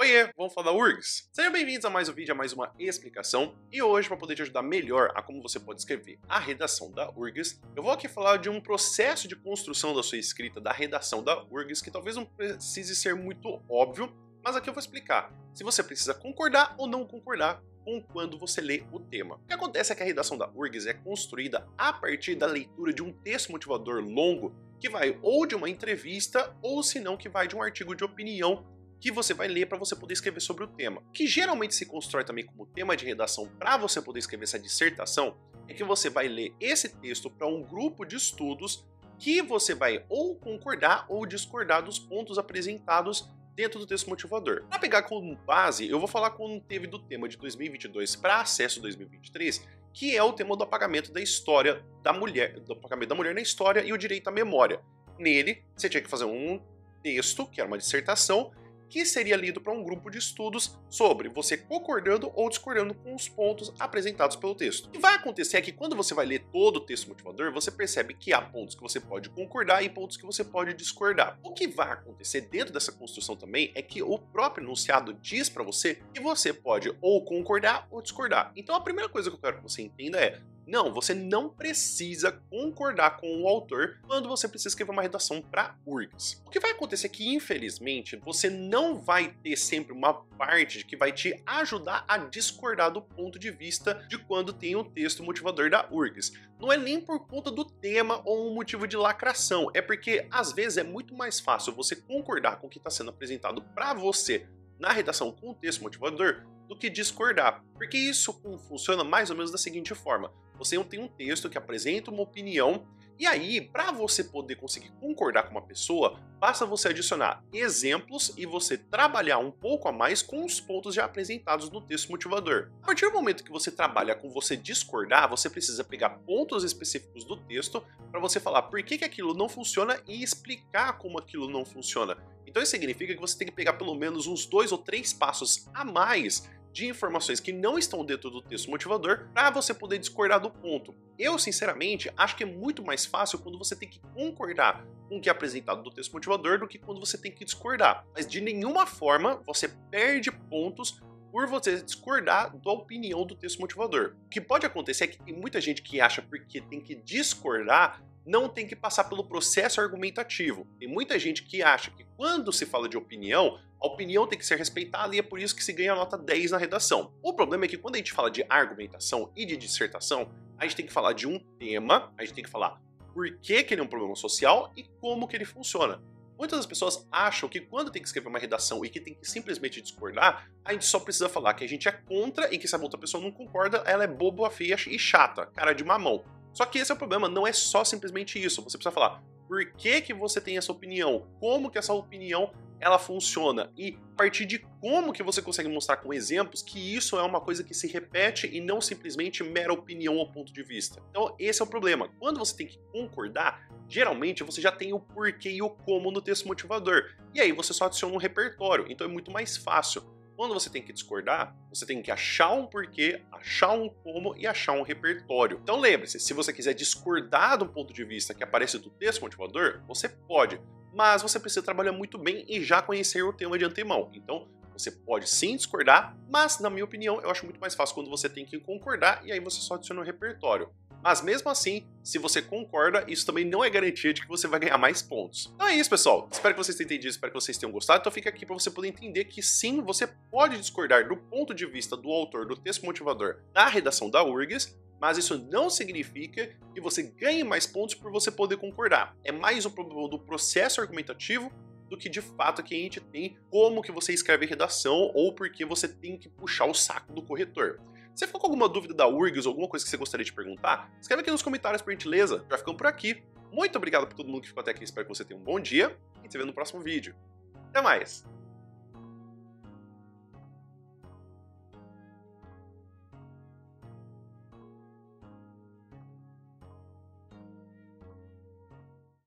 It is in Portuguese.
Oiê, vamos falar da URGS? Sejam bem-vindos a mais um vídeo, a mais uma explicação. E hoje, para poder te ajudar melhor a como você pode escrever a redação da URGS, eu vou aqui falar de um processo de construção da sua escrita, da redação da URGS, que talvez não precise ser muito óbvio, mas aqui eu vou explicar se você precisa concordar ou não concordar com quando você lê o tema. O que acontece é que a redação da URGS é construída a partir da leitura de um texto motivador longo, que vai ou de uma entrevista, ou se não que vai de um artigo de opinião que você vai ler para você poder escrever sobre o tema. O que geralmente se constrói também como tema de redação para você poder escrever essa dissertação é que você vai ler esse texto para um grupo de estudos que você vai ou concordar ou discordar dos pontos apresentados dentro do texto motivador. Para pegar como base, eu vou falar quando teve do tema de 2022 para acesso 2023, que é o tema do apagamento da história da mulher, do apagamento da mulher na história e o direito à memória. Nele, você tinha que fazer um texto, que era uma dissertação, que seria lido para um grupo de estudos sobre você concordando ou discordando com os pontos apresentados pelo texto. O que vai acontecer é que quando você vai ler todo o texto motivador, você percebe que há pontos que você pode concordar e pontos que você pode discordar. O que vai acontecer dentro dessa construção também é que o próprio enunciado diz para você que você pode ou concordar ou discordar. Então a primeira coisa que eu quero que você entenda é: não, você não precisa concordar com o autor quando você precisa escrever uma redação para URGS. O que vai acontecer é que, infelizmente, você não vai ter sempre uma parte que vai te ajudar a discordar do ponto de vista de quando tem um texto motivador da URGS. Não é nem por conta do tema ou um motivo de lacração, é porque às vezes é muito mais fácil você concordar com o que está sendo apresentado para você na redação com o texto motivador do que discordar, porque isso funciona mais ou menos da seguinte forma: você tem um texto que apresenta uma opinião, e aí, para você poder conseguir concordar com uma pessoa, basta você adicionar exemplos e você trabalhar um pouco a mais com os pontos já apresentados no texto motivador. A partir do momento que você trabalha com você discordar, você precisa pegar pontos específicos do texto para você falar por que aquilo não funciona e explicar como aquilo não funciona. Então isso significa que você tem que pegar pelo menos uns 2 ou 3 passos a mais de informações que não estão dentro do texto motivador para você poder discordar do ponto. Eu, sinceramente, acho que é muito mais fácil quando você tem que concordar com o que é apresentado do texto motivador do que quando você tem que discordar. Mas de nenhuma forma você perde pontos por você discordar da opinião do texto motivador. O que pode acontecer é que tem muita gente que acha porque tem que discordar não tem que passar pelo processo argumentativo. Tem muita gente que acha que quando se fala de opinião, a opinião tem que ser respeitada e é por isso que se ganha a nota 10 na redação. O problema é que quando a gente fala de argumentação e de dissertação, a gente tem que falar de um tema, a gente tem que falar por que ele é um problema social e como que ele funciona. Muitas das pessoas acham que quando tem que escrever uma redação e que tem que simplesmente discordar, a gente só precisa falar que a gente é contra e que se a outra pessoa não concorda, ela é boba, feia e chata, cara de mamão. Só que esse é o problema, não é só simplesmente isso. Você precisa falar por que você tem essa opinião, como que essa opinião ela funciona e a partir de como que você consegue mostrar com exemplos que isso é uma coisa que se repete e não simplesmente mera opinião ou ponto de vista. Então esse é o problema. Quando você tem que concordar, geralmente você já tem o porquê e o como no texto motivador. E aí você só adiciona um repertório, então é muito mais fácil. Quando você tem que discordar, você tem que achar um porquê, achar um como e achar um repertório. Então lembre-se, se você quiser discordar do ponto de vista que aparece do texto motivador, você pode, mas você precisa trabalhar muito bem e já conhecer o tema de antemão. Então você pode sim discordar, mas na minha opinião eu acho muito mais fácil quando você tem que concordar e aí você só adiciona um repertório. Mas mesmo assim, se você concorda, isso também não é garantia de que você vai ganhar mais pontos. Então é isso, pessoal. Espero que vocês tenham entendido, espero que vocês tenham gostado. Então fica aqui para você poder entender que sim, você pode discordar do ponto de vista do autor do texto motivador na redação da URGS, mas isso não significa que você ganhe mais pontos por você poder concordar. É mais um problema do processo argumentativo do que de fato que a gente tem como que você escreve redação ou porque você tem que puxar o saco do corretor. Se ficou com alguma dúvida da URGS ou alguma coisa que você gostaria de perguntar, escreve aqui nos comentários por gentileza. Já ficamos por aqui. Muito obrigado por todo mundo que ficou até aqui, espero que você tenha um bom dia e se vê no próximo vídeo. Até mais!